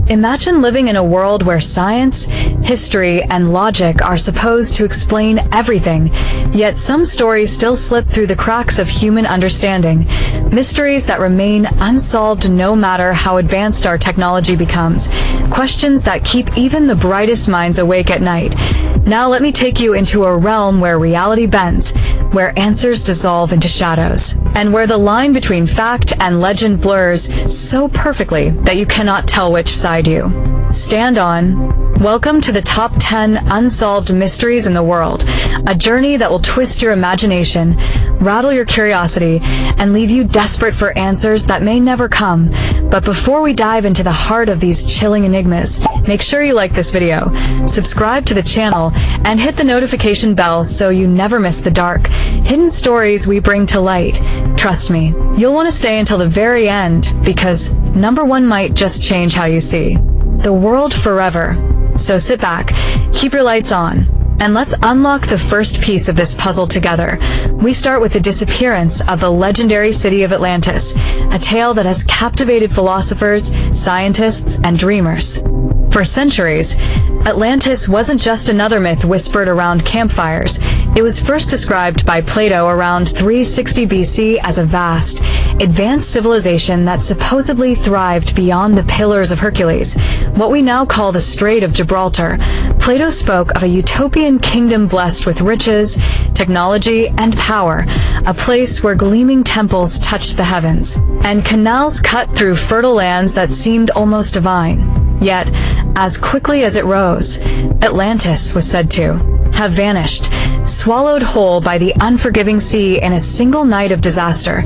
Imagine living in a world where science, history, and logic are supposed to explain everything, yet some stories still slip through the cracks of human understanding, mysteries that remain unsolved no matter how advanced our technology becomes, questions that keep even the brightest minds awake at night. Now let me take you into a realm where reality bends, where answers dissolve into shadows, and where the line between fact and legend blurs so perfectly that you cannot tell which side you stand on. Welcome to the top 10 unsolved mysteries in the world, a journey that will twist your imagination, rattle your curiosity, and leave you desperate for answers that may never come. But before we dive into the heart of these chilling enigmas, make sure you like this video, subscribe to the channel, and hit the notification bell so you never miss the dark, hidden stories we bring to light. Trust me, you'll want to stay until the very end, because number one might just change how you see the world forever. So sit back, keep your lights on, and let's unlock the first piece of this puzzle together. We start with the disappearance of the legendary city of Atlantis, a tale that has captivated philosophers, scientists, and dreamers. For centuries, Atlantis wasn't just another myth whispered around campfires. It was first described by Plato around 360 BC as a vast, advanced civilization that supposedly thrived beyond the Pillars of Hercules, what we now call the Strait of Gibraltar. Plato spoke of a utopian kingdom blessed with riches, technology, and power, a place where gleaming temples touched the heavens, and canals cut through fertile lands that seemed almost divine. Yet, as quickly as it rose, Atlantis was said to have vanished, swallowed whole by the unforgiving sea in a single night of disaster.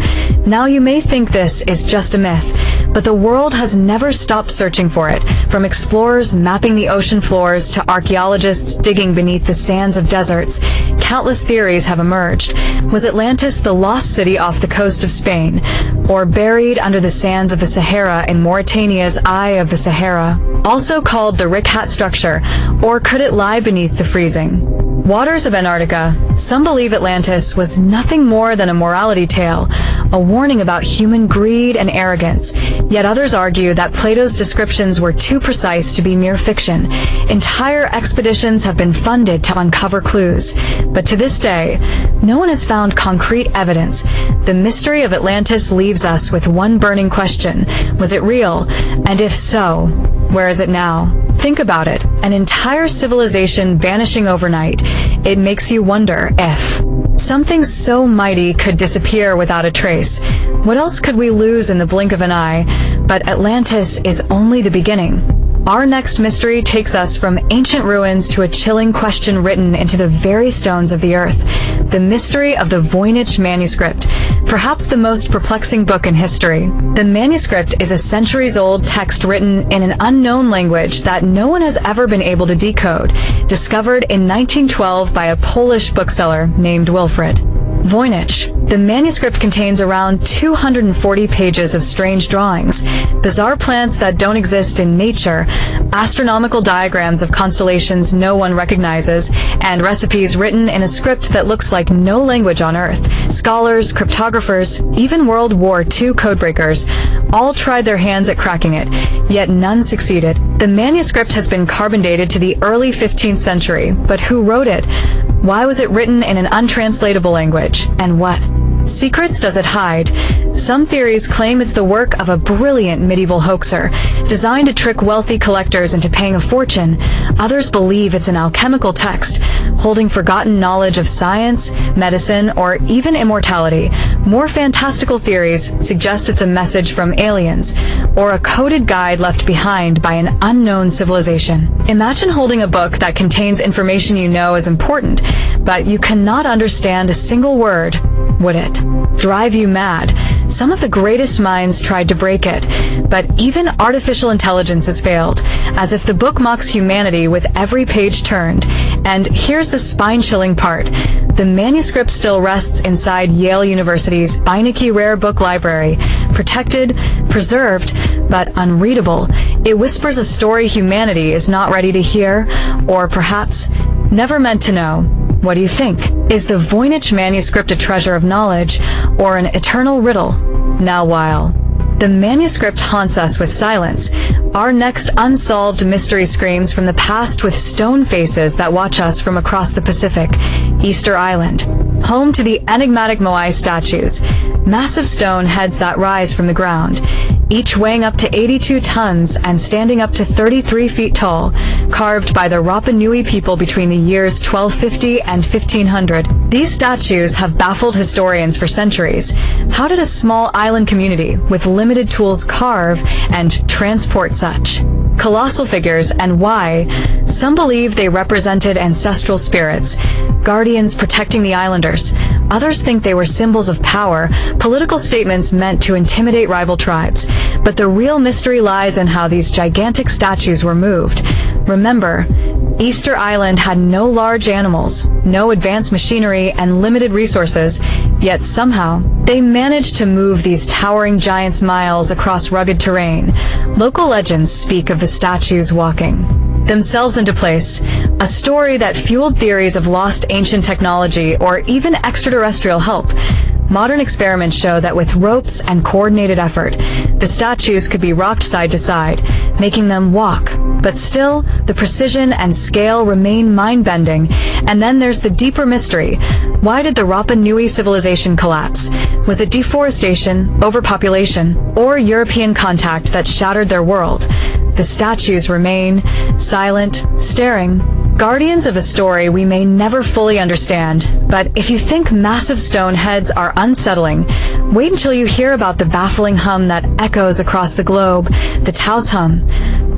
Now you may think this is just a myth, but the world has never stopped searching for it, from explorers mapping the ocean floors to archaeologists digging beneath the sands of deserts. Countless theories have emerged. Was Atlantis the lost city off the coast of Spain, or buried under the sands of the Sahara in Mauritania's Eye of the Sahara, also called the Rick-Hat structure, or could it lie beneath the freezing waters of Antarctica? Some believe Atlantis was nothing more than a morality tale, a warning about human greed and arrogance. Yet others argue that Plato's descriptions were too precise to be mere fiction. Entire expeditions have been funded to uncover clues, but to this day, no one has found concrete evidence. The mystery of Atlantis leaves us with one burning question: was it real? And if so, where is it now? Think about it, an entire civilization vanishing overnight. It makes you wonder if something so mighty could disappear without a trace. What else could we lose in the blink of an eye? But Atlantis is only the beginning. Our next mystery takes us from ancient ruins to a chilling question written into the very stones of the earth: the mystery of the Voynich manuscript, perhaps the most perplexing book in history. The manuscript is a centuries-old text written in an unknown language that no one has ever been able to decode, discovered in 1912 by a Polish bookseller named Wilfrid Voynich. The manuscript contains around 240 pages of strange drawings, bizarre plants that don't exist in nature, astronomical diagrams of constellations no one recognizes, and recipes written in a script that looks like no language on Earth. Scholars, cryptographers, even World War II codebreakers all tried their hands at cracking it, yet none succeeded. The manuscript has been carbon dated to the early 15th century, but who wrote it? Why was it written in an untranslatable language? And what secrets does it hide? Some theories claim it's the work of a brilliant medieval hoaxer, designed to trick wealthy collectors into paying a fortune. Others believe it's an alchemical text, holding forgotten knowledge of science, medicine, or even immortality. More fantastical theories suggest it's a message from aliens, or a coded guide left behind by an unknown civilization. Imagine holding a book that contains information you know is important, but you cannot understand a single word. Would it drive you mad? Some of the greatest minds tried to break it, but even artificial intelligence has failed, as if the book mocks humanity with every page turned. And here's the spine-chilling part: the manuscript still rests inside Yale University's Beinecke Rare Book Library, protected, preserved, but unreadable. It whispers a story humanity is not ready to hear, or perhaps never meant to know. What do you think? Is the Voynich manuscript a treasure of knowledge, or an eternal riddle? Now while The manuscript haunts us with silence. Our next unsolved mystery screams from the past with stone faces that watch us from across the Pacific. Easter Island, home to the enigmatic Moai statues, massive stone heads that rise from the ground, each weighing up to 82 tons and standing up to 33 feet tall, carved by the Rapa Nui people between the years 1250 and 1500. These statues have baffled historians for centuries. How did a small island community with limited tools carve and transport such colossal figures, and why? Some believe they represented ancestral spirits, guardians protecting the islanders. Others think they were symbols of power, political statements meant to intimidate rival tribes. But the real mystery lies in how these gigantic statues were moved. Remember, Easter Island had no large animals, no advanced machinery, and limited resources, yet somehow they managed to move these towering giants miles across rugged terrain. Local legends speak of the statues walking themselves into place, a story that fueled theories of lost ancient technology or even extraterrestrial help. Modern experiments show that with ropes and coordinated effort, the statues could be rocked side to side, making them walk. But still, the precision and scale remain mind-bending. And then there's the deeper mystery. Why did the Rapa Nui civilization collapse? Was it deforestation, overpopulation, or European contact that shattered their world? The statues remain silent, staring, guardians of a story we may never fully understand. But if you think massive stone heads are unsettling, wait until you hear about the baffling hum that echoes across the globe, the Taos hum.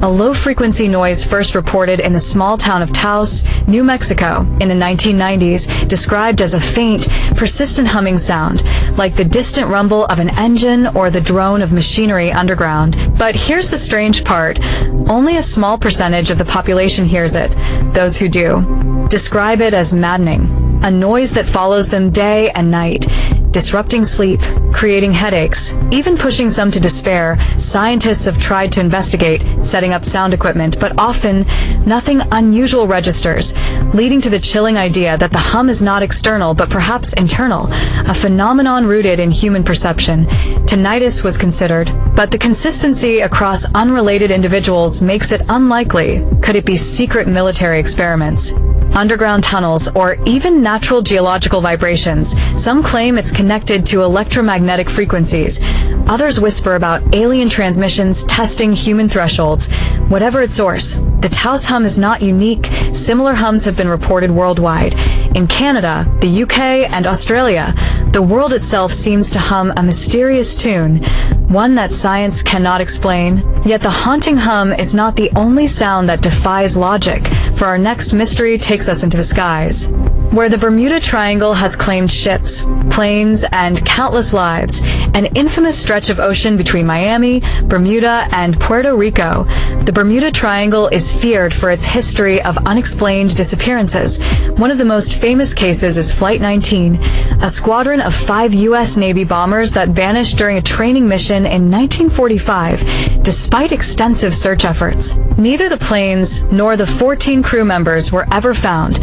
A low-frequency noise first reported in the small town of Taos, New Mexico, in the 1990s, described as a faint, persistent humming sound, like the distant rumble of an engine or the drone of machinery underground. But here's the strange part. Only a small percentage of the population hears it. Those who do describe it as maddening, a noise that follows them day and night, disrupting sleep, creating headaches, even pushing some to despair. Scientists have tried to investigate, setting up sound equipment, but often nothing unusual registers, leading to the chilling idea that the hum is not external but perhaps internal, a phenomenon rooted in human perception. Tinnitus was considered, but the consistency across unrelated individuals makes it unlikely. Could it be secret military experiments, underground tunnels, or even natural geological vibrations? Some claim it's connected to electromagnetic frequencies. Others whisper about alien transmissions testing human thresholds. Whatever its source, the Taos hum is not unique. Similar hums have been reported worldwide. In Canada, the UK, and Australia, the world itself seems to hum a mysterious tune, one that science cannot explain. Yet the haunting hum is not the only sound that defies logic, for our next mystery takes us into the skies, where the Bermuda Triangle has claimed ships, planes, and countless lives, an infamous stretch of ocean between Miami, Bermuda, and Puerto Rico. The Bermuda Triangle is feared for its history of unexplained disappearances. One of the most famous cases is Flight 19, a squadron of 5 U.S. Navy bombers that vanished during a training mission in 1945, despite extensive search efforts. Neither the planes nor the 14 crew members were ever found.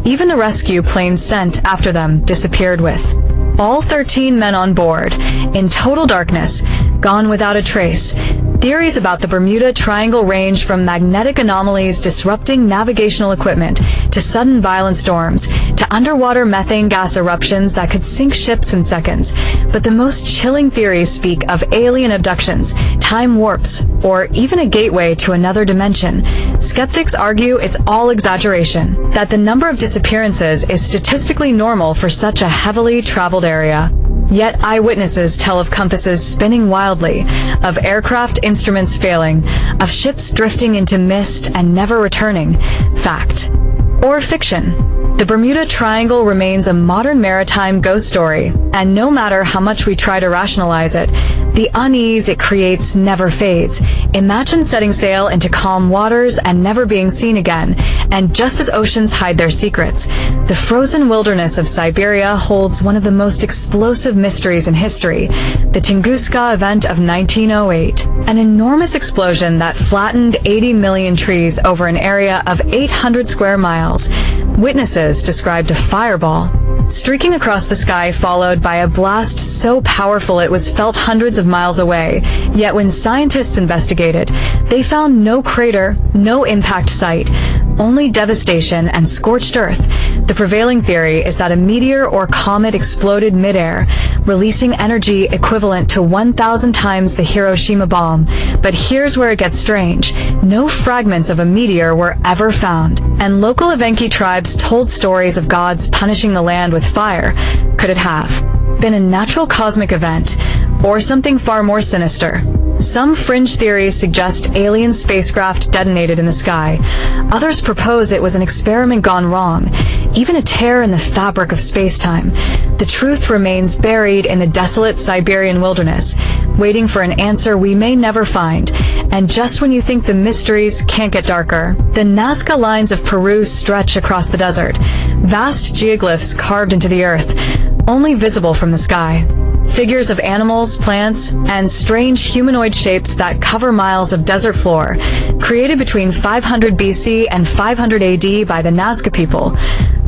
Even the rescue planes sent after them disappeared with all 13 men on board, in total darkness, gone without a trace. Theories about the Bermuda Triangle range from magnetic anomalies disrupting navigational equipment, to sudden violent storms, to underwater methane gas eruptions that could sink ships in seconds. But the most chilling theories speak of alien abductions, time warps, or even a gateway to another dimension. Skeptics argue it's all exaggeration, that the number of disappearances is statistically normal for such a heavily traveled area. Yet eyewitnesses tell of compasses spinning wildly, of aircraft instruments failing, of ships drifting into mist and never returning. Fact or fiction? The Bermuda Triangle remains a modern maritime ghost story, and no matter how much we try to rationalize it, the unease it creates never fades. Imagine setting sail into calm waters and never being seen again, and just as oceans hide their secrets, the frozen wilderness of Siberia holds one of the most explosive mysteries in history, the Tunguska event of 1908, an enormous explosion that flattened 80 million trees over an area of 800 square miles. Witnesses described a fireball streaking across the sky, followed by a blast so powerful it was felt hundreds of miles away. Yet when scientists investigated, they found no crater, no impact site, only devastation and scorched earth. The prevailing theory is that a meteor or comet exploded midair, releasing energy equivalent to 1,000 times the Hiroshima bomb. But here's where it gets strange. No fragments of a meteor were ever found, and local Evenki tribes told stories of gods punishing the land with fire. Could it have been a natural cosmic event, or something far more sinister? Some fringe theories suggest alien spacecraft detonated in the sky. Others propose it was an experiment gone wrong, even a tear in the fabric of space-time. The truth remains buried in the desolate Siberian wilderness, waiting for an answer we may never find. And just when you think the mysteries can't get darker, the Nazca lines of Peru stretch across the desert, vast geoglyphs carved into the earth, only visible from the sky. Figures of animals, plants, and strange humanoid shapes that cover miles of desert floor, created between 500 BC and 500 AD by the Nazca people.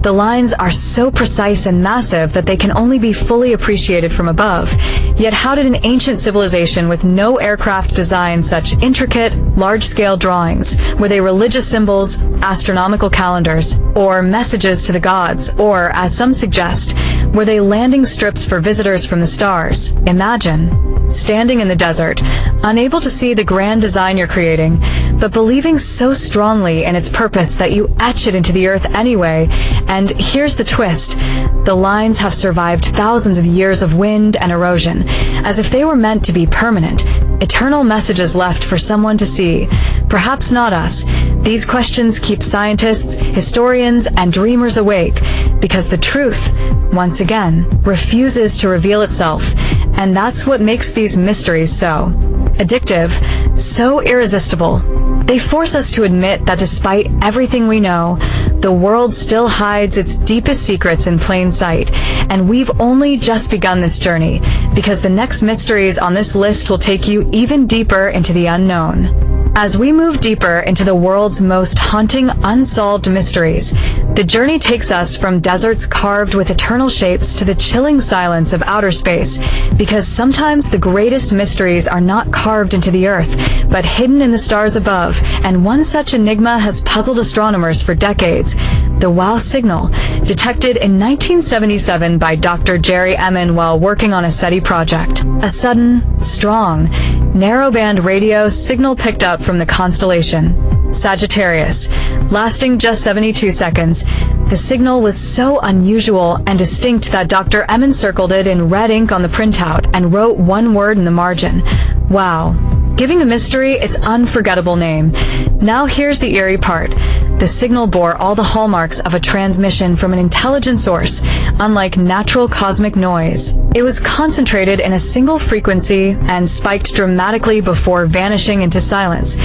The lines are so precise and massive that they can only be fully appreciated from above. Yet how did an ancient civilization with no aircraft design such intricate, large-scale drawings? Were they religious symbols, astronomical calendars, or messages to the gods? Or, as some suggest, were they landing strips for visitors from the stars? Imagine standing in the desert, unable to see the grand design you're creating, but believing so strongly in its purpose that you etch it into the earth anyway. And here's the twist. The lines have survived thousands of years of wind and erosion, as if they were meant to be permanent, eternal messages left for someone to see. Perhaps not us. These questions keep scientists, historians, and dreamers awake, because the truth, once again, refuses to reveal itself. And that's what makes these mysteries so addictive, so irresistible. They force us to admit that despite everything we know, the world still hides its deepest secrets in plain sight, and we've only just begun this journey, because the next mysteries on this list will take you even deeper into the unknown. As we move deeper into the world's most haunting unsolved mysteries, the journey takes us from deserts carved with eternal shapes to the chilling silence of outer space, because sometimes the greatest mysteries are not carved into the earth, but hidden in the stars above, and one such enigma has puzzled astronomers for decades. The WOW signal, detected in 1977 by Dr. Jerry Emin while working on a SETI project. A sudden, strong, narrowband radio signal picked up from the constellation Sagittarius, lasting just 72 seconds. The signal was so unusual and distinct that Dr. Emin circled it in red ink on the printout and wrote one word in the margin: WOW, giving the mystery its unforgettable name. Now here's the eerie part. The signal bore all the hallmarks of a transmission from an intelligent source, unlike natural cosmic noise. It was concentrated in a single frequency and spiked dramatically before vanishing into silence.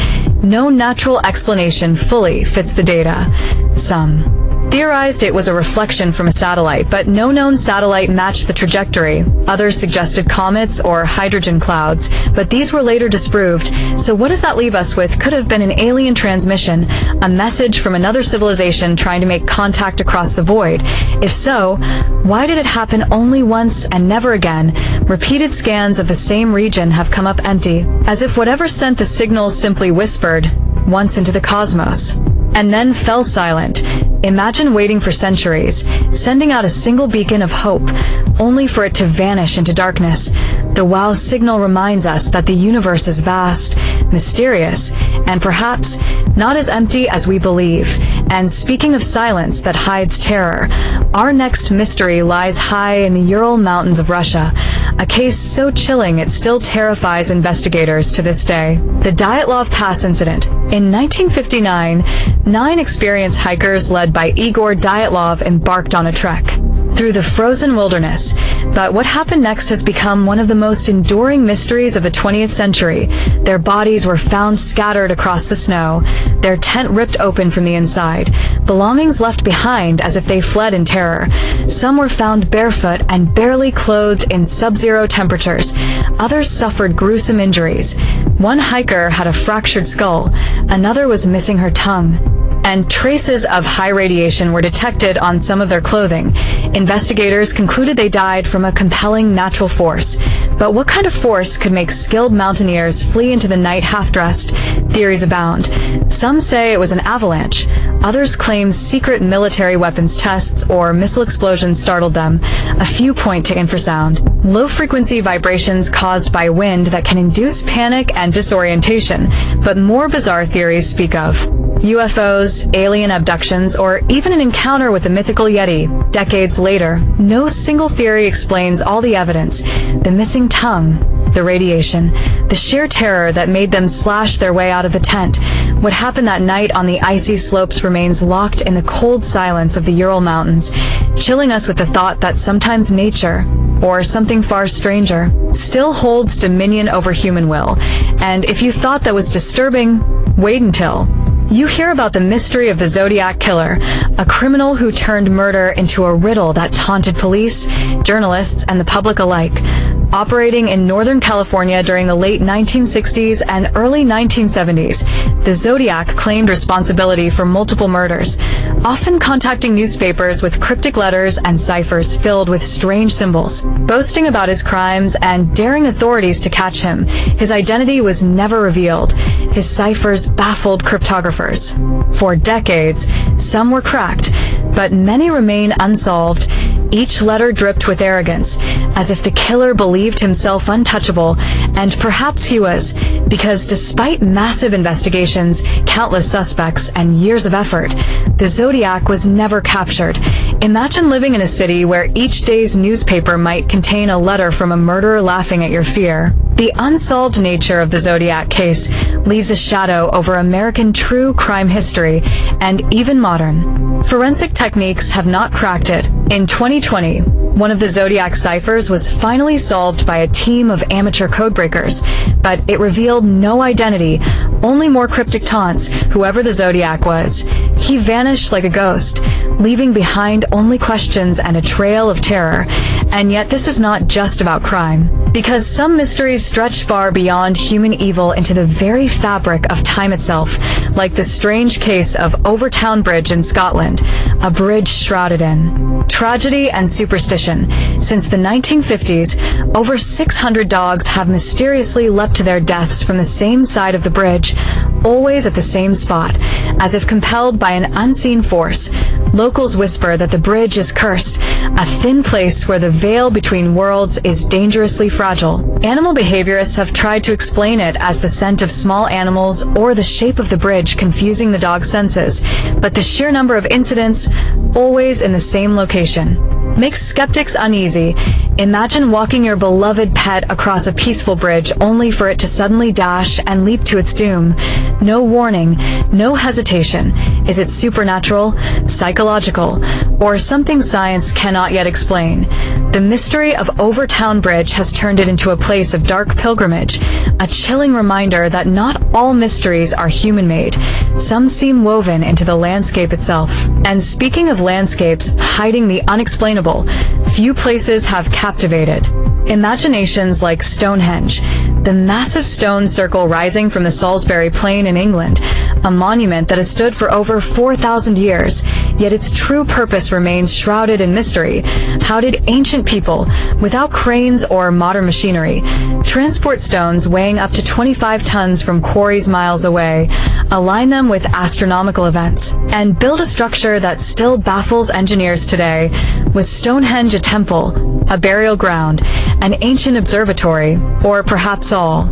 No natural explanation fully fits the data. Some theorized it was a reflection from a satellite, but no known satellite matched the trajectory. Others suggested comets or hydrogen clouds, but these were later disproved. So what does that leave us with? Could have been an alien transmission, a message from another civilization trying to make contact across the void. If so, why did it happen only once and never again? Repeated scans of the same region have come up empty, as if whatever sent the signals simply whispered once into the cosmos, and then fell silent. Imagine waiting for centuries, sending out a single beacon of hope, only for it to vanish into darkness. The WOW signal reminds us that the universe is vast, mysterious, and perhaps not as empty as we believe. And speaking of silence that hides terror, our next mystery lies high in the Ural Mountains of Russia, a case so chilling it still terrifies investigators to this day. The Dyatlov Pass incident. In 1959, 9 experienced hikers led by Igor Dyatlov embarked on a trek through the frozen wilderness. But what happened next has become one of the most enduring mysteries of the 20th century. Their bodies were found scattered across the snow, their tent ripped open from the inside, belongings left behind as if they fled in terror. Some were found barefoot and barely clothed in sub-zero temperatures. Others suffered gruesome injuries. One hiker had a fractured skull, another was missing her tongue, and traces of high radiation were detected on some of their clothing. Investigators concluded they died from a compelling natural force. But what kind of force could make skilled mountaineers flee into the night half-dressed? Theories abound. Some say it was an avalanche. Others claim secret military weapons tests or missile explosions startled them. A few point to infrasound, low-frequency vibrations caused by wind that can induce panic and disorientation. But more bizarre theories speak of UFOs, alien abductions, or even an encounter with the mythical Yeti. Decades later, no single theory explains all the evidence. The missing tongue, the radiation, the sheer terror that made them slash their way out of the tent. What happened that night on the icy slopes remains locked in the cold silence of the Ural Mountains, chilling us with the thought that sometimes nature, or something far stranger, still holds dominion over human will. And if you thought that was disturbing, wait until you hear about the mystery of the Zodiac Killer, a criminal who turned murder into a riddle that taunted police, journalists, and the public alike. Operating in Northern California during the late 1960s and early 1970s, the Zodiac claimed responsibility for multiple murders, often contacting newspapers with cryptic letters and ciphers filled with strange symbols. Boasting about his crimes and daring authorities to catch him, his identity was never revealed. His ciphers baffled cryptographers. For decades, some were cracked, but many remain unsolved. Each letter dripped with arrogance, as if the killer believed himself untouchable, and perhaps he was, because despite massive investigations, countless suspects, and years of effort, the Zodiac was never captured. Imagine living in a city where each day's newspaper might contain a letter from a murderer laughing at your fear. The unsolved nature of the Zodiac case leaves a shadow over American true crime history, and even modern. Forensic techniques have not cracked it. In 2020, one of the Zodiac ciphers was finally solved by a team of amateur codebreakers, but it revealed no identity, only more cryptic taunts. Whoever the Zodiac was, he vanished like a ghost, leaving behind only questions and a trail of terror. And yet this is not just about crime, because some mysteries stretch far beyond human evil into the very fabric of time itself, like the strange case of Overtown Bridge in Scotland, a bridge shrouded in tragedy and superstition. Since the 1950s, over 600 dogs have mysteriously leapt to their deaths from the same side of the bridge, always at the same spot, as if compelled by an unseen force. Locals whisper that the bridge is cursed, a thin place where the veil between worlds is dangerously fragile. Animal behaviorists have tried to explain it as the scent of small animals or the shape of the bridge confusing the dog's senses, but the sheer number of incidents, always in the same location, makes skeptics uneasy. Imagine walking your beloved pet across a peaceful bridge only for it to suddenly dash and leap to its doom. No warning, no hesitation. Is it supernatural, psychological, or something science cannot yet explain? The mystery of Overtown Bridge has turned it into a place of dark pilgrimage, a chilling reminder that not all mysteries are human-made. Some seem woven into the landscape itself. And speaking of landscapes hiding the unexplainable, few places have captivated imaginations like Stonehenge, the massive stone circle rising from the Salisbury Plain in England, a monument that has stood for over 4,000 years, yet its true purpose remains shrouded in mystery. How did ancient people, without cranes or modern machinery, transport stones weighing up to 25 tons from quarries miles away, align them with astronomical events, and build a structure that still baffles engineers today? Was Stonehenge a temple, a burial ground, an ancient observatory, or perhaps all?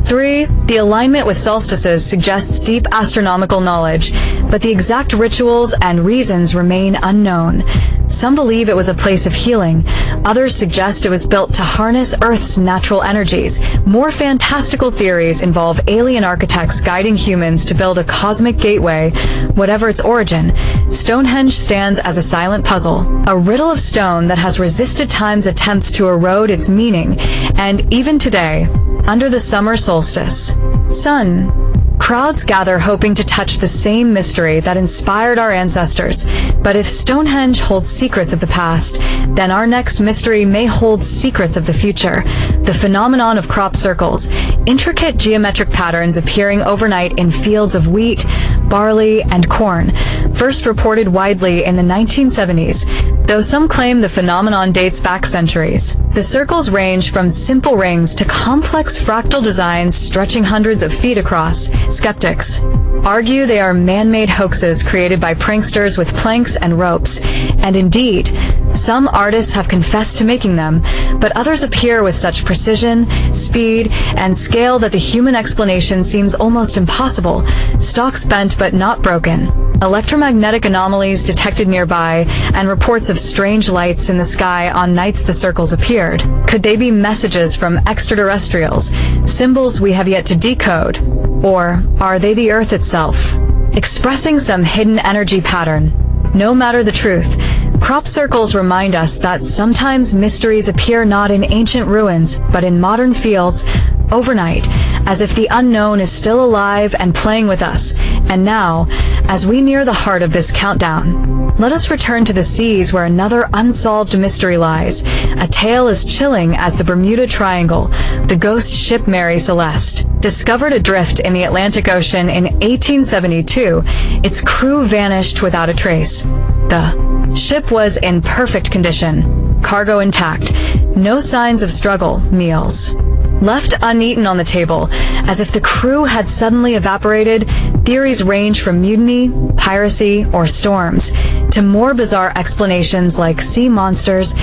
3. The alignment with solstices suggests deep astronomical knowledge, but the exact rituals and reasons remain unknown. Some believe it was a place of healing. Others suggest it was built to harness Earth's natural energies. More fantastical theories involve alien architects guiding humans to build a cosmic gateway. Whatever its origin, Stonehenge stands as a silent puzzle, a riddle of stone that has resisted time's attempts to erode its meaning. And even today, under the summer solstice, sun, Crowds gather hoping to touch the same mystery that inspired our ancestors. But if Stonehenge holds secrets of the past, then our next mystery may hold secrets of the future. The phenomenon of crop circles, intricate geometric patterns appearing overnight in fields of wheat, barley, and corn, first reported widely in the 1970s, though some claim the phenomenon dates back centuries. The circles range from simple rings to complex fractal designs stretching hundreds of feet across. Skeptics argue they are man-made hoaxes created by pranksters with planks and ropes, and indeed, some artists have confessed to making them, but others appear with such precision, speed, and scale that the human explanation seems almost impossible. Stalks bent but not broken, electromagnetic anomalies detected nearby, and reports of strange lights in the sky on nights the circles appeared. Could they be messages from extraterrestrials, symbols we have yet to decode? Or are they the Earth itself, expressing some hidden energy pattern? No matter the truth, crop circles remind us that sometimes mysteries appear not in ancient ruins, but in modern fields, overnight, as if the unknown is still alive and playing with us. And now, as we near the heart of this countdown, let us return to the seas where another unsolved mystery lies, a tale as chilling as the Bermuda Triangle. The ghost ship Mary Celeste, discovered adrift in the Atlantic Ocean in 1872, its crew vanished without a trace. The ship was in perfect condition, cargo intact, no signs of struggle, meals left uneaten on the table, as if the crew had suddenly evaporated. Theories range from mutiny, piracy, or storms, to more bizarre explanations like sea monsters,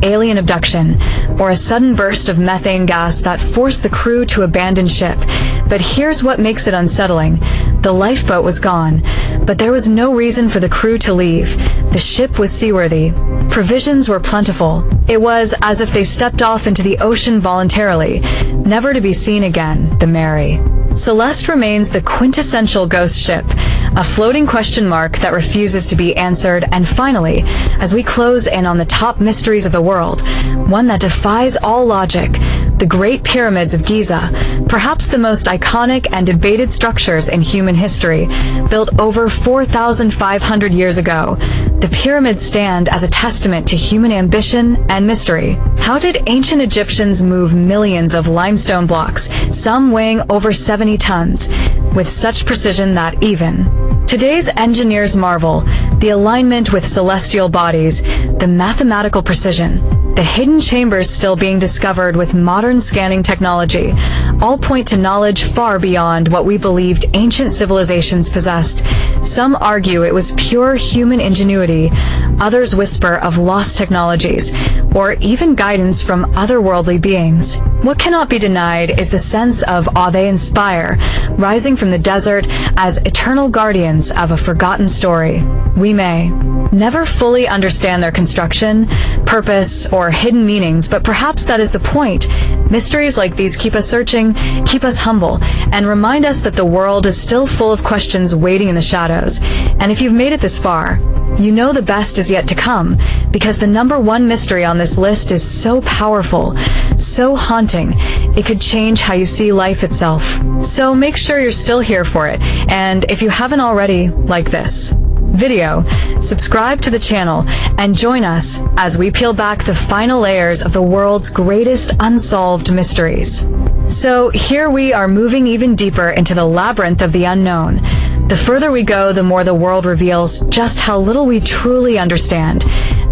alien abduction, or a sudden burst of methane gas that forced the crew to abandon ship. But here's what makes it unsettling. The lifeboat was gone, but there was no reason for the crew to leave. The ship was seaworthy. Provisions were plentiful. It was as if they stepped off into the ocean voluntarily, never to be seen again. The Mary Celeste remains the quintessential ghost ship, a floating question mark that refuses to be answered. And finally, as we close in on the top mysteries of the world, one that defies all logic, the Great Pyramids of Giza, perhaps the most iconic and debated structures in human history, built over 4,500 years ago. The pyramids stand as a testament to human ambition and mystery. How did ancient Egyptians move millions of limestone blocks, some weighing over 70 tons, with such precision that even today's engineers marvel? The alignment with celestial bodies, the mathematical precision, the hidden chambers still being discovered with modern scanning technology, all point to knowledge far beyond what we believed ancient civilizations possessed. Some argue it was pure human ingenuity, others whisper of lost technologies, or even guidance from otherworldly beings. What cannot be denied is the sense of awe they inspire, rising from the desert as eternal guardians of a forgotten story. We may never fully understand their construction, purpose, or hidden meanings, but perhaps that is the point. Mysteries like these keep us searching, keep us humble, and remind us that the world is still full of questions waiting in the shadows. And if you've made it this far, you know the best is yet to come, because the number one mystery on this list is so powerful, so haunting, it could change how you see life itself. So make sure you're still here for it, and if you haven't already, like this video, subscribe to the channel, and join us as we peel back the final layers of the world's greatest unsolved mysteries. So here we are, moving even deeper into the labyrinth of the unknown. The further we go, the more the world reveals just how little we truly understand.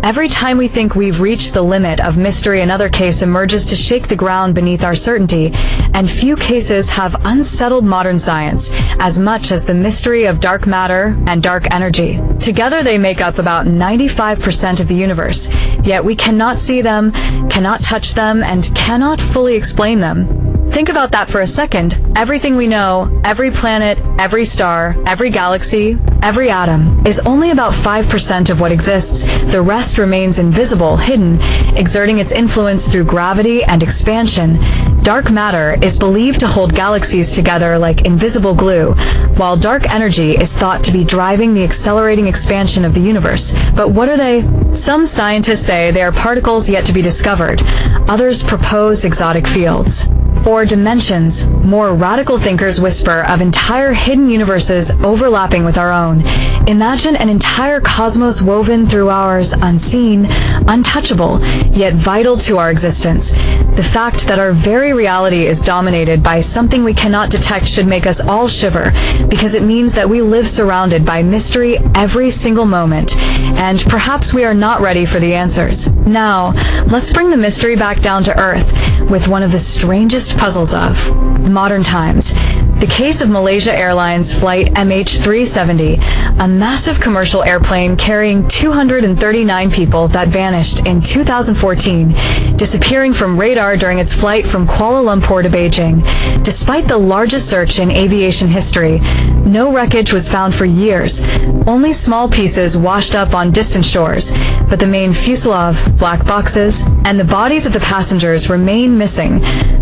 Every time we think we've reached the limit of mystery, another case emerges to shake the ground beneath our certainty, and few cases have unsettled modern science as much as the mystery of dark matter and dark energy. Together they make up about 95% of the universe, yet we cannot see them, cannot touch them, and cannot fully explain them. Think about that for a second. Everything we know, every planet, every star, every galaxy, every atom, is only about 5% of what exists. The rest remains invisible, hidden, exerting its influence through gravity and expansion. Dark matter is believed to hold galaxies together like invisible glue, while dark energy is thought to be driving the accelerating expansion of the universe. But what are they? Some scientists say they are particles yet to be discovered. Others propose exotic fields. or dimensions. More radical thinkers whisper of entire hidden universes overlapping with our own. Imagine an entire cosmos woven through ours, unseen, untouchable, yet vital to our existence. The fact that our very reality is dominated by something we cannot detect should make us all shiver, because it means that we live surrounded by mystery every single moment, and perhaps we are not ready for the answers. Now, let's bring the mystery back down to earth with one of the strangest puzzles of modern times. The case of Malaysia Airlines Flight MH370, a massive commercial airplane carrying 239 people that vanished in 2014, disappearing from radar during its flight from Kuala Lumpur to Beijing. Despite the largest search in aviation history, no wreckage was found for years. Only small pieces washed up on distant shores, but the main fuselage, black boxes, and the bodies of the passengers remain missing.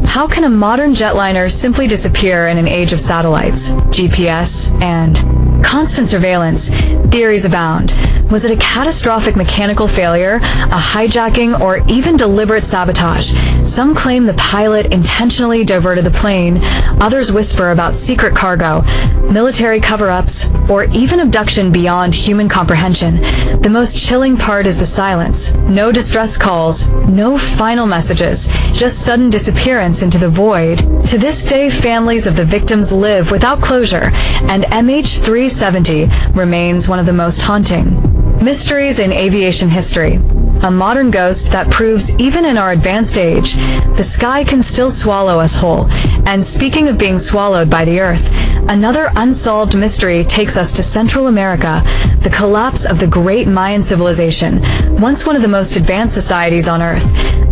How can a modern jetliner simply disappear in an age of satellites, GPS, and constant surveillance? Theories abound. Was it a catastrophic mechanical failure, a hijacking, or even deliberate sabotage? Some claim the pilot intentionally diverted the plane. Others whisper about secret cargo, military cover-ups, or even abduction beyond human comprehension. The most chilling part is the silence. No distress calls, no final messages, just sudden disappearance into the void. To this day, families of the victims live without closure, and MH370 remains one of the most haunting mysteries in aviation history. A modern ghost that proves even in our advanced age, the sky can still swallow us whole. And speaking of being swallowed by the earth, another unsolved mystery takes us to Central America, the collapse of the great Mayan civilization, once one of the most advanced societies on earth.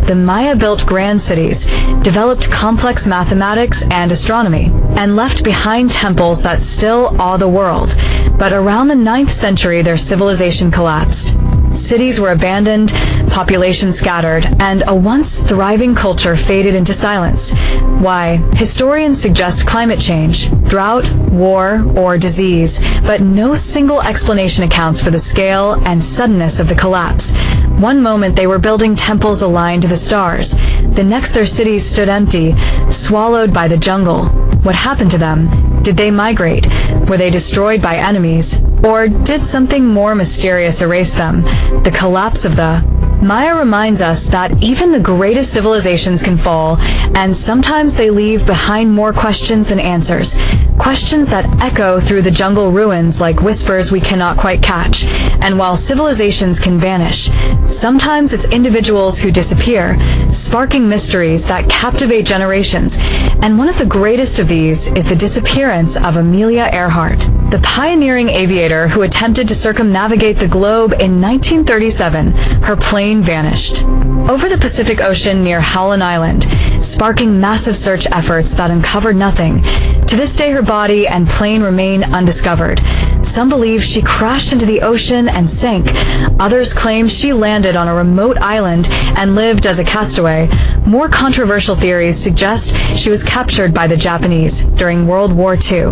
The Maya built grand cities, developed complex mathematics and astronomy, and left behind temples that still awe the world. But around the 9th century, their civilization collapsed. Cities were abandoned, population scattered, and a once thriving culture faded into silence. Why? Historians suggest climate change, drought, war, or disease, but no single explanation accounts for the scale and suddenness of the collapse. One moment they were building temples aligned to the stars. The next their cities stood empty, swallowed by the jungle. What happened to them? Did they migrate? Were they destroyed by enemies? Or did something more mysterious erase them? The collapse of the Maya reminds us that even the greatest civilizations can fall, and sometimes they leave behind more questions than answers. Questions that echo through the jungle ruins like whispers we cannot quite catch. And while civilizations can vanish, sometimes it's individuals who disappear, sparking mysteries that captivate generations. And one of the greatest of these is the disappearance of Amelia Earhart, the pioneering aviator who attempted to circumnavigate the globe in 1937. Her plane vanished over the Pacific Ocean near Howland Island, sparking massive search efforts that uncovered nothing. To this day, her body and plane remain undiscovered. Some believe she crashed into the ocean and sank. Others claim she landed on a remote island and lived as a castaway. More controversial theories suggest she was captured by the Japanese during World War II,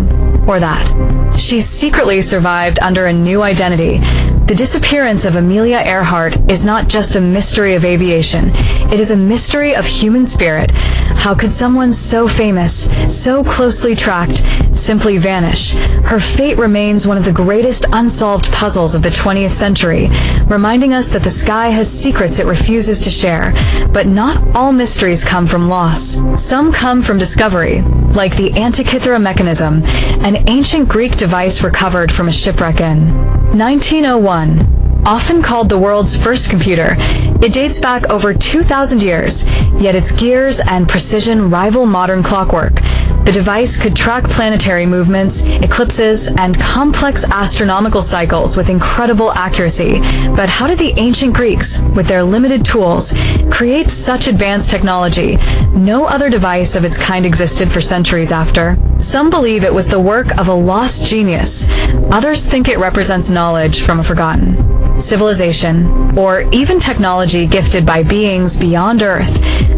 or that she secretly survived under a new identity. The disappearance of Amelia Earhart is not just a mystery of aviation. It is a mystery of human spirit. How could someone so famous, so closely tracked, simply vanish? Her fate remains one of the greatest unsolved puzzles of the 20th century, reminding us that the sky has secrets it refuses to share. But not all mysteries come from loss. Some come from discovery, like the Antikythera mechanism, an ancient Greek device recovered from a shipwreck in 1901. Often called the world's first computer, it dates back over 2,000 years, yet its gears and precision rival modern clockwork. The device could track planetary movements, eclipses, and complex astronomical cycles with incredible accuracy. But how did the ancient Greeks, with their limited tools, create such advanced technology? No other device of its kind existed for centuries after. Some believe it was the work of a lost genius. Others think it represents knowledge from a forgotten civilization, or even technology gifted by beings beyond Earth.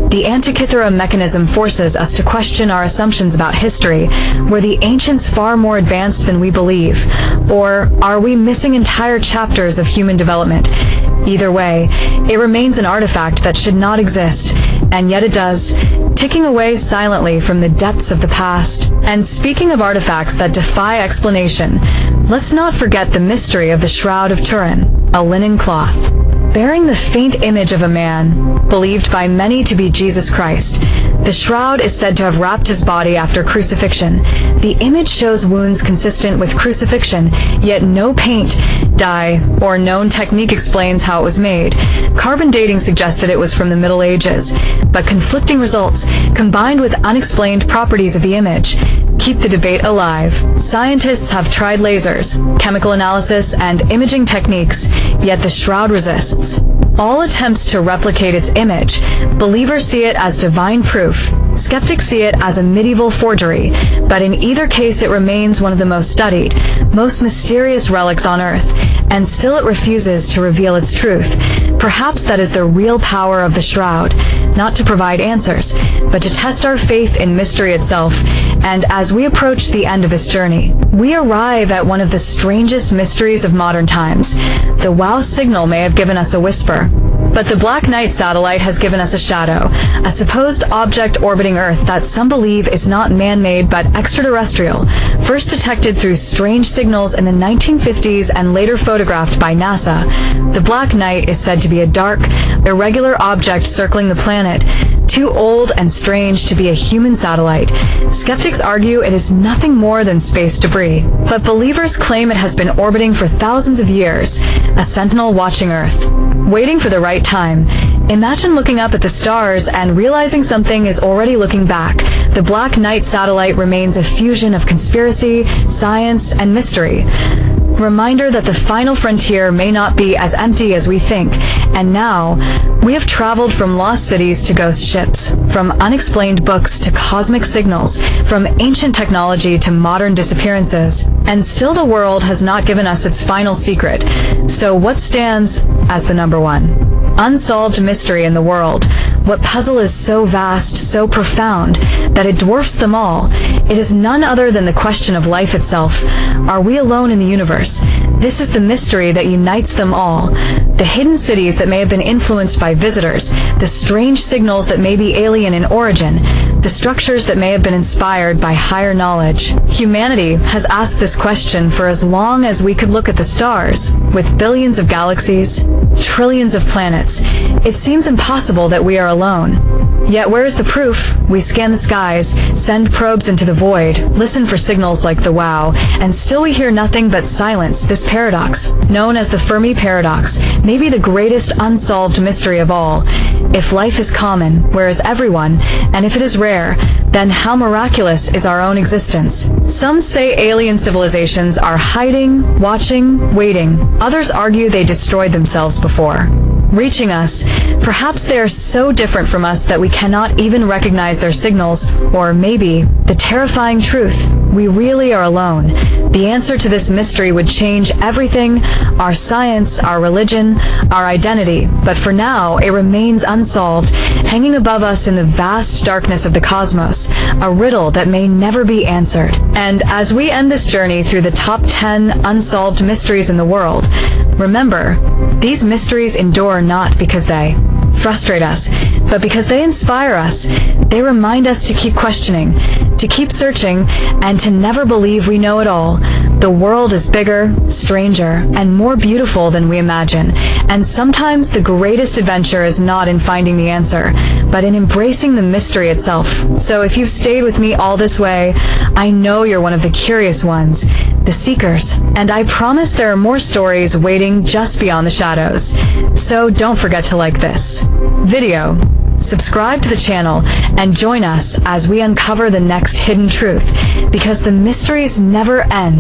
The Antikythera mechanism forces us to question our assumptions about history. Were the ancients far more advanced than we believe? Or are we missing entire chapters of human development? Either way, it remains an artifact that should not exist, and yet it does, ticking away silently from the depths of the past. And speaking of artifacts that defy explanation, let's not forget the mystery of the Shroud of Turin, a linen cloth bearing the faint image of a man, believed by many to be Jesus Christ. The shroud is said to have wrapped his body after crucifixion. The image shows wounds consistent with crucifixion, yet no paint, dye, or known technique explains how it was made. Carbon dating suggested it was from the Middle Ages, but conflicting results, combined with unexplained properties of the image, keep the debate alive. Scientists have tried lasers, chemical analysis, and imaging techniques, yet the shroud resists. All attempts to replicate its image, believers see it as divine proof. Skeptics see it as a medieval forgery, but in either case it remains one of the most studied, most mysterious relics on Earth, and still it refuses to reveal its truth. Perhaps that is the real power of the shroud, not to provide answers, but to test our faith in mystery itself. And as we approach the end of this journey, we arrive at one of the strangest mysteries of modern times. The WOW signal may have given us a whisper, but the Black Knight satellite has given us a shadow, a supposed object orbiting Earth that some believe is not man-made but extraterrestrial, first detected through strange signals in the 1950s and later photographed by NASA. The Black Knight is said to be a dark, irregular object circling the planet, too old and strange to be a human satellite. Skeptics argue it is nothing more than space debris, but believers claim it has been orbiting for thousands of years, a sentinel watching Earth, waiting for the right time. Imagine looking up at the stars and realizing something is already looking back. The Black Knight satellite remains a fusion of conspiracy, science, and mystery. Reminder that the final frontier may not be as empty as we think. And now, we have traveled from lost cities to ghost ships, from unexplained books to cosmic signals, from ancient technology to modern disappearances. And still the world has not given us its final secret. So what stands as the number one unsolved mystery in the world? What puzzle is so vast, so profound, that it dwarfs them all? It is none other than the question of life itself. Are we alone in the universe? This is the mystery that unites them all. The hidden cities that may have been influenced by visitors, the strange signals that may be alien in origin, the structures that may have been inspired by higher knowledge. Humanity has asked this question for as long as we could look at the stars. With billions of galaxies, trillions of planets, it seems impossible that we are alone. Yet where is the proof? We scan the skies, send probes into the void, listen for signals like the WOW, and still we hear nothing but silence. This paradox, known as the Fermi paradox, may be the greatest unsolved mystery of all. If life is common, where is everyone? And if it is rare, then how miraculous is our own existence? Some say alien civilizations are hiding, watching, waiting. Others argue they destroyed themselves before reaching us. Perhaps they are so different from us that we cannot even recognize their signals, or maybe the terrifying truth, we really are alone. The answer to this mystery would change everything, our science, our religion, our identity, but for now it remains unsolved, hanging above us in the vast darkness of the cosmos, a riddle that may never be answered. And as we end this journey through the top 10 unsolved mysteries in the world, remember, these mysteries endure not because they frustrate us, but because they inspire us. They remind us to keep questioning, to keep searching, and to never believe we know it all. The world is bigger, stranger, and more beautiful than we imagine. And sometimes the greatest adventure is not in finding the answer, but in embracing the mystery itself. So if you've stayed with me all this way, I know you're one of the curious ones, the seekers. And I promise there are more stories waiting just beyond the shadows. So don't forget to like this video, subscribe to the channel, and join us as we uncover the next hidden truth, because the mysteries never end.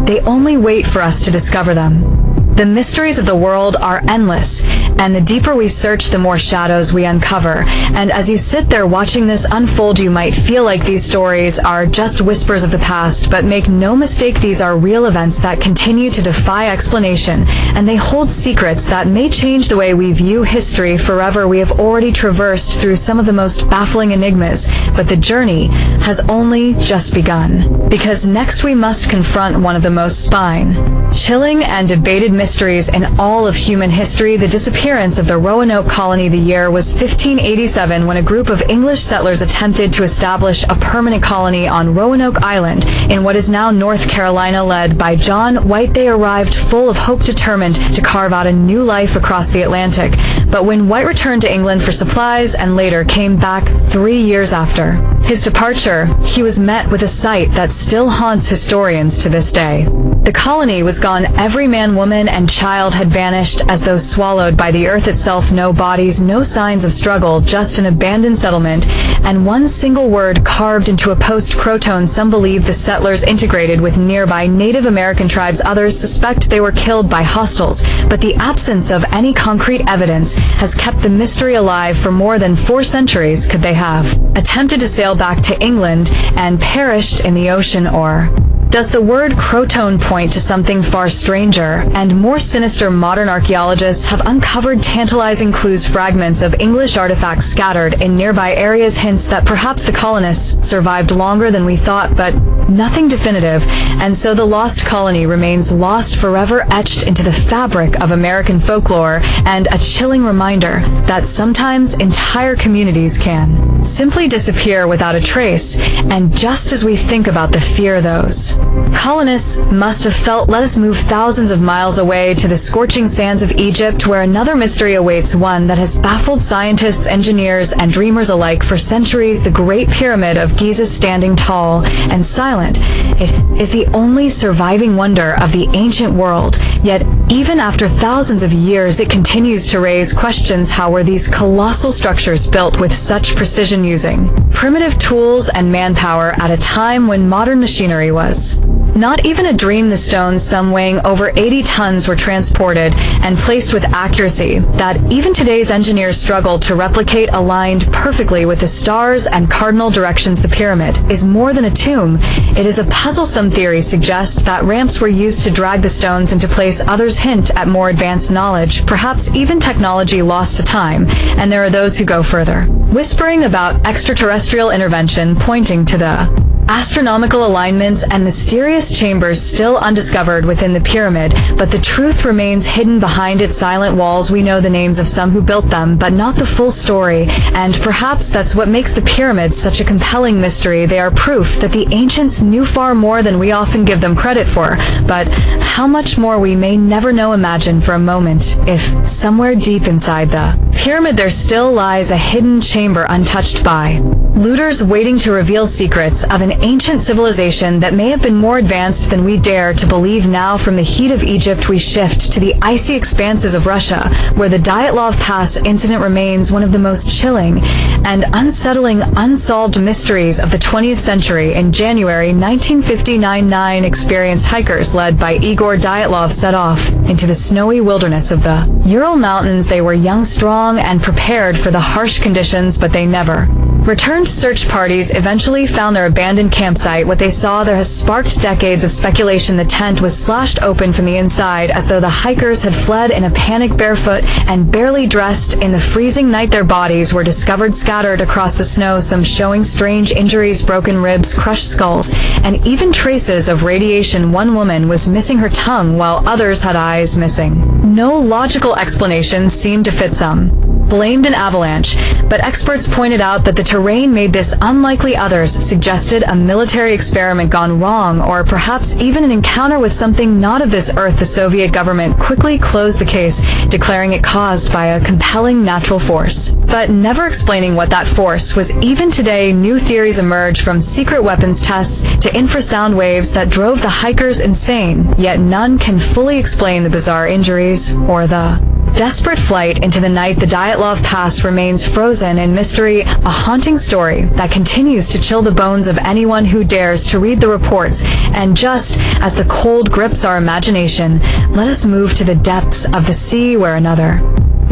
They only wait for us to discover them. The mysteries of the world are endless, and the deeper we search, the more shadows we uncover. And as you sit there watching this unfold, you might feel like these stories are just whispers of the past, but make no mistake, these are real events that continue to defy explanation, and they hold secrets that may change the way we view history forever. We have already traversed through some of the most baffling enigmas, but the journey has only just begun. Because next we must confront one of the most spine-chilling and debated mysteries mysteries in all of human history, the disappearance of the Roanoke Colony. The year was 1587 when a group of English settlers attempted to establish a permanent colony on Roanoke Island in what is now North Carolina. Led by John White, they arrived full of hope, determined to carve out a new life across the Atlantic. But when White returned to England for supplies and later came back 3 years after his departure, he was met with a sight that still haunts historians to this day. The colony was gone. Every man, woman, and child had vanished as though swallowed by the earth itself. No bodies, no signs of struggle, just an abandoned settlement, and one single word carved into a post-Croton. Some believe the settlers integrated with nearby Native American tribes. Others suspect they were killed by hostiles, but the absence of any concrete evidence has kept the mystery alive for more than 4 centuries. Could they have attempted to sail back to England and perished in the ocean, or does the word Croton point to something far stranger and more sinister? Modern archaeologists have uncovered tantalizing clues. Fragments of English artifacts scattered in nearby areas hints that perhaps the colonists survived longer than we thought, but nothing definitive, and so the lost colony remains lost forever, etched into the fabric of American folklore, and a chilling reminder that sometimes entire communities can simply disappear without a trace. And just as we think about the fear those colonists must have felt, let us move thousands of miles away to the scorching sands of Egypt, where another mystery awaits, one that has baffled scientists, engineers, and dreamers alike for centuries. The Great Pyramid of Giza, standing tall and silent, it is the only surviving wonder of the ancient world. Yet, even after thousands of years, it continues to raise questions. How were these colossal structures built with such precision, using primitive tools and manpower at a time when modern machinery was not even a dream? The stones, some weighing over 80 tons, were transported and placed with accuracy that even today's engineers struggle to replicate, aligned perfectly with the stars and cardinal directions. The pyramid is more than a tomb. It is a puzzle. Some theories suggest that ramps were used to drag the stones into place. Others hint at more advanced knowledge, perhaps even technology lost to time. And there are those who go further, whispering about extraterrestrial intervention, pointing to the astronomical alignments and mysterious chambers still undiscovered within the pyramid. But the truth remains hidden behind its silent walls. We know the names of some who built them, but not the full story, and perhaps that's what makes the pyramids such a compelling mystery. They are proof that the ancients knew far more than we often give them credit for, but how much more we may never know. Imagine for a moment if somewhere deep inside the pyramid there still lies a hidden chamber untouched by looters, waiting to reveal secrets of an ancient civilization that may have been more advanced than we dare to believe now. From the heat of Egypt we shift to the icy expanses of Russia, where the Dyatlov Pass incident remains one of the most chilling and unsettling unsolved mysteries of the 20th century. In January 1959, 9 experienced hikers led by Igor Dyatlov set off into the snowy wilderness of the Ural Mountains. They were young, strong, and prepared for the harsh conditions, but they never returned. Search parties eventually found their abandoned campsite. What they saw there has sparked decades of speculation. The tent was slashed open from the inside, as though the hikers had fled in a panic, barefoot and barely dressed. In the freezing night, their bodies were discovered scattered across the snow, some showing strange injuries, broken ribs, crushed skulls, and even traces of radiation. One woman was missing her tongue, while others had eyes missing. No logical explanation seemed to fit. Some blamed an avalanche, but experts pointed out that the terrain made this unlikely. Others suggested a military experiment gone wrong, or perhaps even an encounter with something not of this earth. The Soviet government quickly closed the case, declaring it caused by a compelling natural force, but never explaining what that force was. Even today, new theories emerge, from secret weapons tests to infrasound waves that drove the hikers insane, yet none can fully explain the bizarre injuries or the desperate flight into the night. The Dyatlov Pass remains frozen in mystery, a haunting story that continues to chill the bones of anyone who dares to read the reports. And just as the cold grips our imagination, let us move to the depths of the sea, where another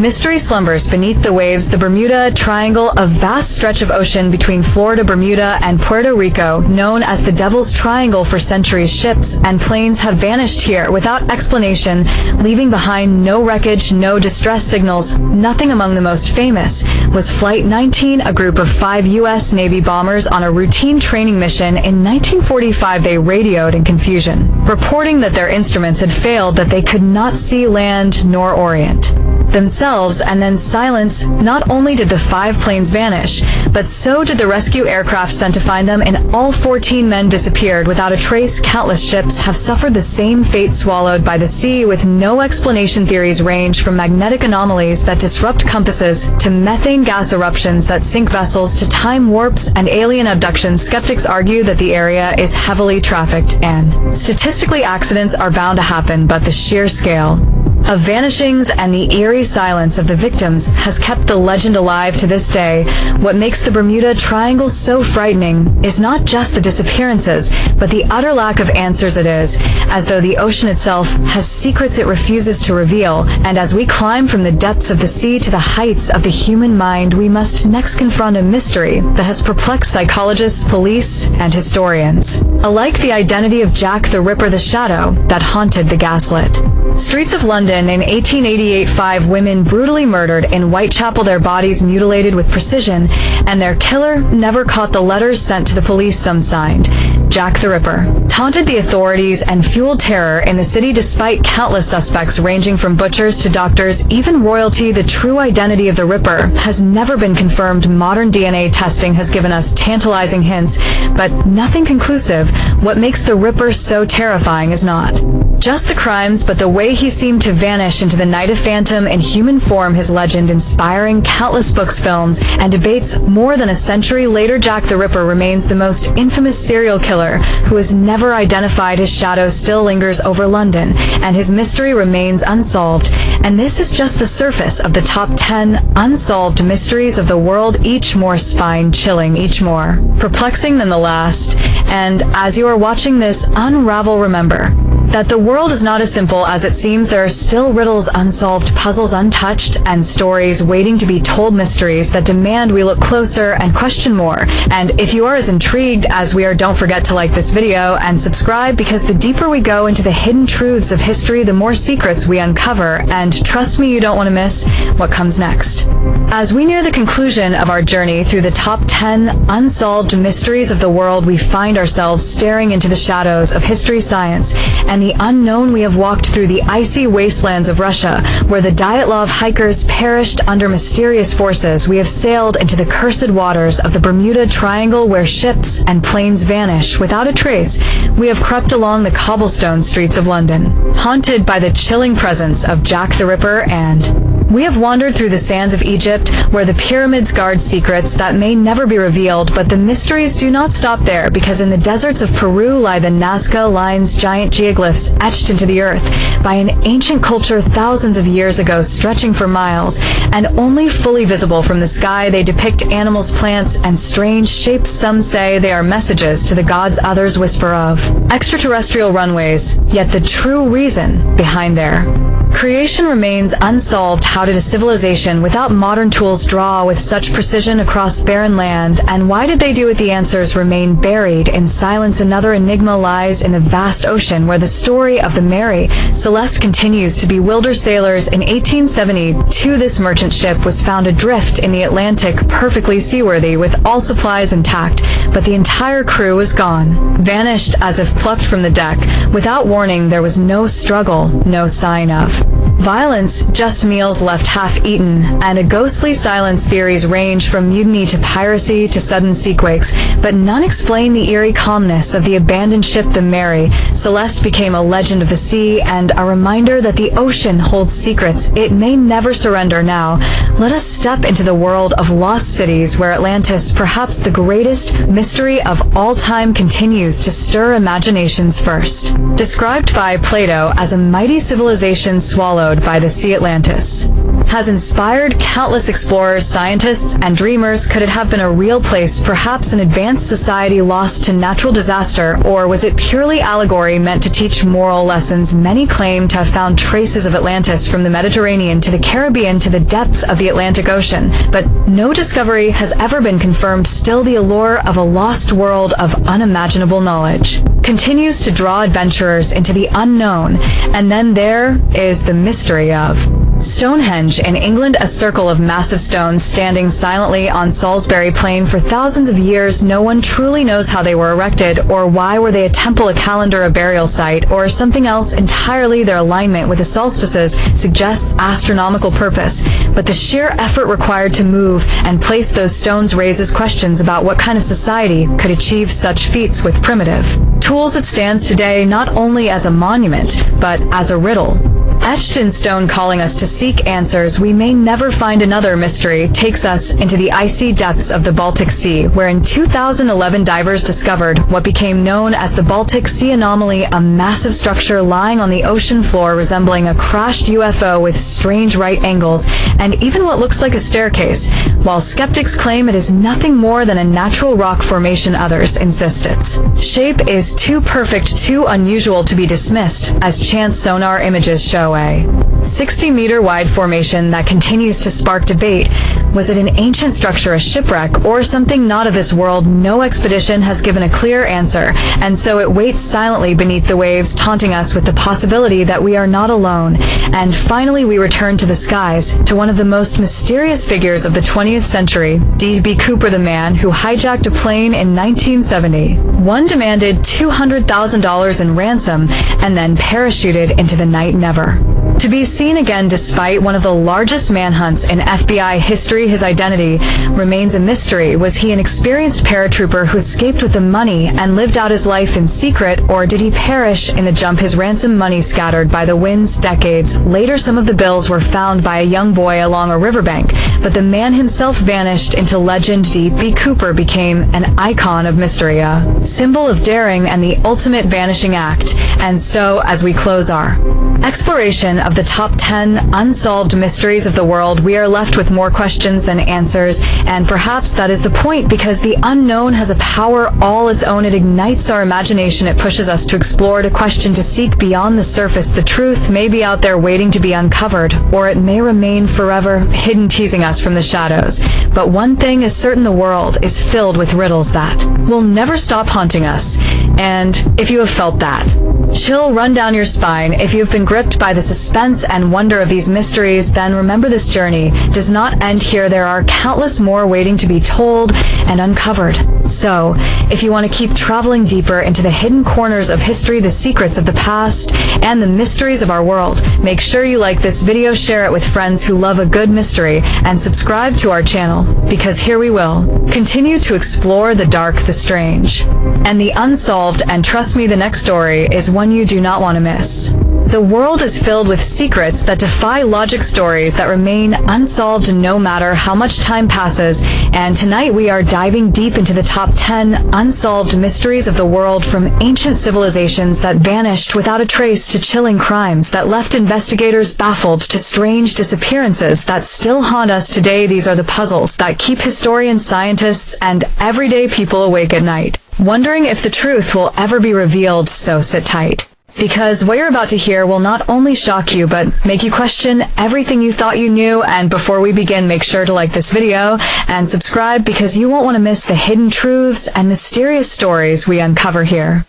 Mystery slumbers beneath the waves. The Bermuda Triangle, a vast stretch of ocean between Florida, Bermuda, and Puerto Rico, known as the Devil's Triangle for centuries. Ships and planes have vanished here without explanation, leaving behind no wreckage, no distress signals, nothing. Among the most famous was Flight 19, a group of 5 U.S. Navy bombers on a routine training mission. In 1945, they radioed in confusion, reporting that their instruments had failed, that they could not see land nor orient themselves, and then silence. Not only did the 5 planes vanish, but so did the rescue aircraft sent to find them, and all 14 men disappeared without a trace. Countless ships have suffered the same fate, swallowed by the sea with no explanation. Theories range from magnetic anomalies that disrupt compasses to methane gas eruptions that sink vessels to time warps and alien abductions. Skeptics argue that the area is heavily trafficked and statistically accidents are bound to happen, but the sheer scale of vanishings and the eerie silence of the victims has kept the legend alive to this day. What makes the Bermuda Triangle so frightening is not just the disappearances, but the utter lack of answers. It is as though the ocean itself has secrets it refuses to reveal, and as we climb from the depths of the sea to the heights of the human mind, we must next confront a mystery that has perplexed psychologists, police, and historians alike: the identity of Jack the Ripper, the shadow that haunted the gaslit streets of London in 1888. 5 women brutally murdered in Whitechapel, their bodies mutilated with precision, and their killer never caught. The letters sent to the police, some signed Jack the Ripper, taunted the authorities and fueled terror in the city. Despite countless suspects ranging from butchers to doctors, even royalty, the true identity of the Ripper has never been confirmed. Modern DNA testing has given us tantalizing hints, but nothing conclusive. What makes the Ripper so terrifying is not just the crimes, but the way he seemed to vanish into the night. A phantom in human form, his legend inspiring countless books, films, and debates. More than a century later, Jack the Ripper remains the most infamous serial killer who is never identified. His shadow still lingers over London, and his mystery remains unsolved. And this is just the surface of the top 10 unsolved mysteries of the world, each more spine-chilling, each more perplexing than the last. And as you are watching this unravel, remember that the world is not as simple as it seems. There are still riddles unsolved, puzzles untouched, and stories waiting to be told, mysteries that demand we look closer and question more. And if you are as intrigued as we are, don't forget to like this video and subscribe, because the deeper we go into the hidden truths of history, the more secrets we uncover, and trust me, you don't want to miss what comes next. As we near the conclusion of our journey through the top 10 unsolved mysteries of the world, we find ourselves staring into the shadows of history, science, and the unknown. We have walked through the icy wastelands of Russia, where the Dyatlov hikers perished under mysterious forces. We have sailed into the cursed waters of the Bermuda Triangle, where ships and planes vanish without a trace. We have crept along the cobblestone streets of London, haunted by the chilling presence of Jack the Ripper, and we have wandered through the sands of Egypt, where the pyramids guard secrets that may never be revealed. But the mysteries do not stop there, because in the deserts of Peru lie the Nazca lines, giant geoglyphs etched into the earth by an ancient culture thousands of years ago, stretching for miles, and only fully visible from the sky. They depict animals, plants, and strange shapes. Some say they are messages to the gods, others whisper of extraterrestrial runways. Yet the true reason behind their creation remains unsolved. How did a civilization without modern tools draw with such precision across barren land? And why did they do it? The answers remain buried in silence. Another enigma lies in the vast ocean, where the story of the Mary Celeste continues to bewilder sailors. In 1872, this merchant ship was found adrift in the Atlantic, perfectly seaworthy, with all supplies intact, but the entire crew was gone, vanished as if plucked from the deck. Without warning, there was no struggle, no sign of violence, just meals left half-eaten, and a ghostly silence. Theories range from mutiny to piracy to sudden seaquakes, but none explain the eerie calmness of the abandoned ship. The Mary Celeste became a legend of the sea, and a reminder that the ocean holds secrets it may never surrender. Now, let us step into the world of lost cities, where Atlantis, perhaps the greatest mystery of all time, continues to stir imaginations. First described by Plato as a mighty civilization swallowed by the sea, Atlantis has inspired countless explorers, scientists, and dreamers. Could it have been a real place, perhaps an advanced society lost to natural disaster, or was it purely allegory meant to teach moral lessons? Many claim to have found traces of Atlantis from the Mediterranean to the Caribbean to the depths of the Atlantic Ocean, but no discovery has ever been confirmed. Still, the allure of a lost world of unimaginable knowledge continues to draw adventurers into the unknown. And then there is the mystery of Stonehenge in England, a circle of massive stones standing silently on Salisbury Plain for thousands of years. No one truly knows how they were erected, or why were they a temple, a calendar, a burial site, or something else entirely. Their alignment with the solstices suggests astronomical purpose, but the sheer effort required to move and place those stones raises questions about what kind of society could achieve such feats with primitive tools. It stands today not only as a monument, but as a riddle, etched in stone, calling us to seek answers we may never find. Another mystery takes us into the icy depths of the Baltic Sea, where in 2011 divers discovered what became known as the Baltic Sea Anomaly, a massive structure lying on the ocean floor resembling a crashed UFO with strange right angles and even what looks like a staircase. While skeptics claim it is nothing more than a natural rock formation, others insist its shape is too perfect, too unusual to be dismissed, as chance sonar images show. A 60-meter wide formation that continues to spark debate. Was it an ancient structure, a shipwreck, or something not of this world? No expedition has given a clear answer, and so it waits silently beneath the waves, taunting us with the possibility that we are not alone. And finally, we return to the skies, to one of the most mysterious figures of the 20th century, D.B. Cooper, the man who hijacked a plane in 1970. One demanded $200,000 in ransom and then parachuted into the night, never to be seen again. Despite one of the largest manhunts in FBI history, his identity remains a mystery. Was he an experienced paratrooper who escaped with the money and lived out his life in secret, or did he perish in the jump, his ransom money scattered by the winds? Decades later, some of the bills were found by a young boy along a riverbank, but the man himself vanished into legend. D.B. Cooper became an icon of mystery, a symbol of daring and the ultimate vanishing act. And so, as we close our exploration of the top 10 unsolved mysteries of the world, we are left with more questions than answers, and perhaps that is the point, because the unknown has a power all its own. It ignites our imagination, it pushes us to explore, to question, to seek beyond the surface. The truth may be out there waiting to be uncovered, or it may remain forever hidden, teasing us from the shadows. But one thing is certain: the world is filled with riddles that will never stop haunting us. And if you have felt that chill run down your spine, if you've been gripped by the suspense and wonder of these mysteries, then remember, this journey does not end here. There are countless more waiting to be told and uncovered. So, if you want to keep traveling deeper into the hidden corners of history, the secrets of the past, and the mysteries of our world, make sure you like this video, share it with friends who love a good mystery, and subscribe to our channel, because here we will continue to explore the dark, the strange, and the unsolved. And trust me, the next story is one you do not want to miss. The world is filled with secrets that defy logic, stories that remain unsolved no matter how much time passes. And tonight we are diving deep into the top 10 unsolved mysteries of the world, from ancient civilizations that vanished without a trace to chilling crimes that left investigators baffled, to strange disappearances that still haunt us today. These are the puzzles that keep historians, scientists, and everyday people awake at night, wondering if the truth will ever be revealed. So sit tight, because what you're about to hear will not only shock you, but make you question everything you thought you knew. And before we begin, make sure to like this video and subscribe, because you won't want to miss the hidden truths and mysterious stories we uncover here.